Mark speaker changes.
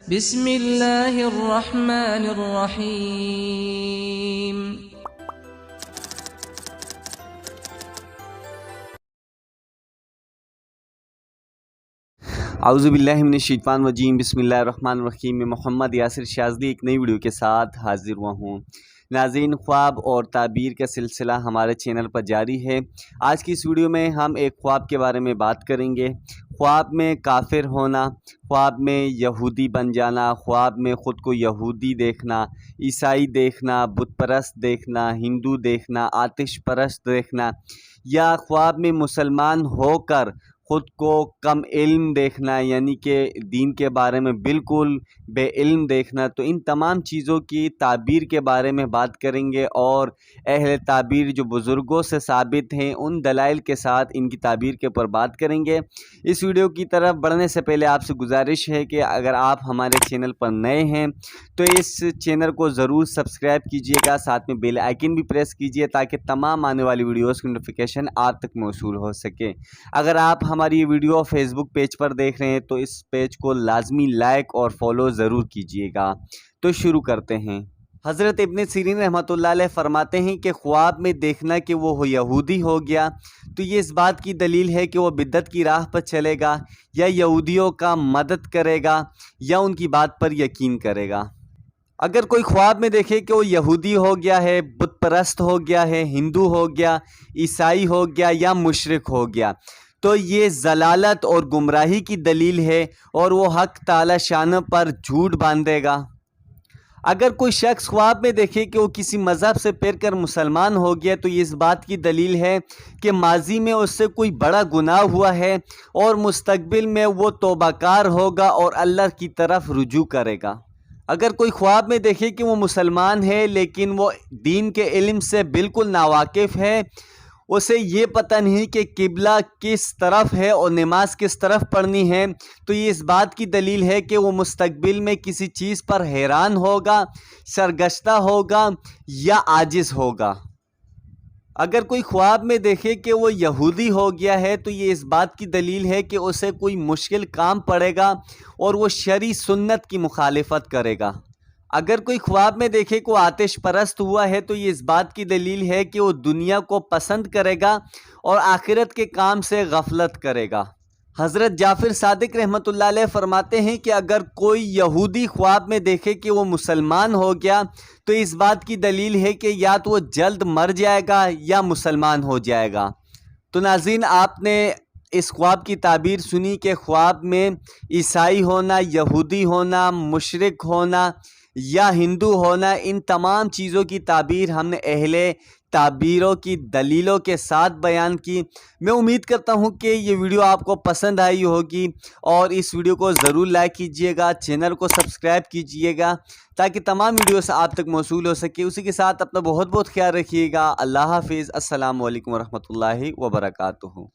Speaker 1: بسم اللہ الرحمن الرحیم۔
Speaker 2: اعوذ باللہ من الشیطان الرجیم، بسم اللہ الرحمن الرحیم۔ میں محمد یاسر شاذلی ایک نئی ویڈیو کے ساتھ حاضر ہوا ہوں۔ ناظرین، خواب اور تعبیر کا سلسلہ ہمارے چینل پر جاری ہے۔ آج کی اس ویڈیو میں ہم ایک خواب کے بارے میں بات کریں گے۔ خواب میں کافر ہونا، خواب میں یہودی بن جانا، خواب میں خود کو یہودی دیکھنا، عیسائی دیکھنا، بت پرست دیکھنا، ہندو دیکھنا، آتش پرست دیکھنا، یا خواب میں مسلمان ہو کر خود کو کم علم دیکھنا، یعنی کہ دین کے بارے میں بالکل بے علم دیکھنا، تو ان تمام چیزوں کی تعبیر کے بارے میں بات کریں گے اور اہل تعبیر جو بزرگوں سے ثابت ہیں ان دلائل کے ساتھ ان کی تعبیر کے اوپر بات کریں گے۔ اس ویڈیو کی طرف بڑھنے سے پہلے آپ سے گزارش ہے کہ اگر آپ ہمارے چینل پر نئے ہیں تو اس چینل کو ضرور سبسکرائب کیجئے گا، ساتھ میں بیل آئیکن بھی پریس کیجئے تاکہ تمام آنے والی ویڈیوز کی نوٹیفیکیشن آپ تک موصول ہو سکے۔ اگر آپ ہماری یہ ویڈیو فیس بک پیج پر دیکھ رہے ہیں تو اس پیج کو لازمی لائک اور فالو ضرور کیجئے گا۔ تو شروع کرتے ہیں۔ حضرت ابن سیرین رحمۃ اللہ علیہ فرماتے ہیں کہ خواب میں دیکھنا کہ وہ یہودی ہو گیا تو یہ اس بات کی دلیل ہے کہ وہ بدعت کی راہ پر چلے گا یا یہودیوں کا مدد کرے گا یا ان کی بات پر یقین کرے گا۔ اگر کوئی خواب میں دیکھے کہ وہ یہودی ہو گیا ہے، بت پرست ہو گیا ہے، ہندو ہو گیا، عیسائی ہو گیا یا مشرک ہو گیا تو یہ ضلالت اور گمراہی کی دلیل ہے اور وہ حق تعالی شان پر جھوٹ باندھے گا۔ اگر کوئی شخص خواب میں دیکھے کہ وہ کسی مذہب سے پھر کر مسلمان ہو گیا تو یہ اس بات کی دلیل ہے کہ ماضی میں اس سے کوئی بڑا گناہ ہوا ہے اور مستقبل میں وہ توبہ کار ہوگا اور اللہ کی طرف رجوع کرے گا۔ اگر کوئی خواب میں دیکھے کہ وہ مسلمان ہے لیکن وہ دین کے علم سے بالکل ناواقف ہے، اسے یہ پتہ نہیں کہ قبلہ کس طرف ہے اور نماز کس طرف پڑھنی ہے، تو یہ اس بات کی دلیل ہے کہ وہ مستقبل میں کسی چیز پر حیران ہوگا، سرگشتہ ہوگا یا عاجز ہوگا۔ اگر کوئی خواب میں دیکھے کہ وہ یہودی ہو گیا ہے تو یہ اس بات کی دلیل ہے کہ اسے کوئی مشکل کام پڑے گا اور وہ شرعی سنت کی مخالفت کرے گا۔ اگر کوئی خواب میں دیکھے کہ وہ آتش پرست ہوا ہے تو یہ اس بات کی دلیل ہے کہ وہ دنیا کو پسند کرے گا اور آخرت کے کام سے غفلت کرے گا۔ حضرت جعفر صادق رحمۃ اللہ علیہ فرماتے ہیں کہ اگر کوئی یہودی خواب میں دیکھے کہ وہ مسلمان ہو گیا تو اس بات کی دلیل ہے کہ یا تو وہ جلد مر جائے گا یا مسلمان ہو جائے گا۔ تو ناظرین، آپ نے اس خواب کی تعبیر سنی کہ خواب میں عیسائی ہونا، یہودی ہونا، مشرک ہونا یا ہندو ہونا، ان تمام چیزوں کی تعبیر ہم نے اہل تعبیروں کی دلیلوں کے ساتھ بیان کی۔ میں امید کرتا ہوں کہ یہ ویڈیو آپ کو پسند آئی ہوگی اور اس ویڈیو کو ضرور لائک کیجئے گا، چینل کو سبسکرائب کیجئے گا تاکہ تمام ویڈیوز آپ تک موصول ہو سکے۔ اسی کے ساتھ اپنا بہت بہت خیال رکھیے گا۔ اللہ حافظ۔ السلام علیکم ورحمۃ اللہ وبرکاتہ۔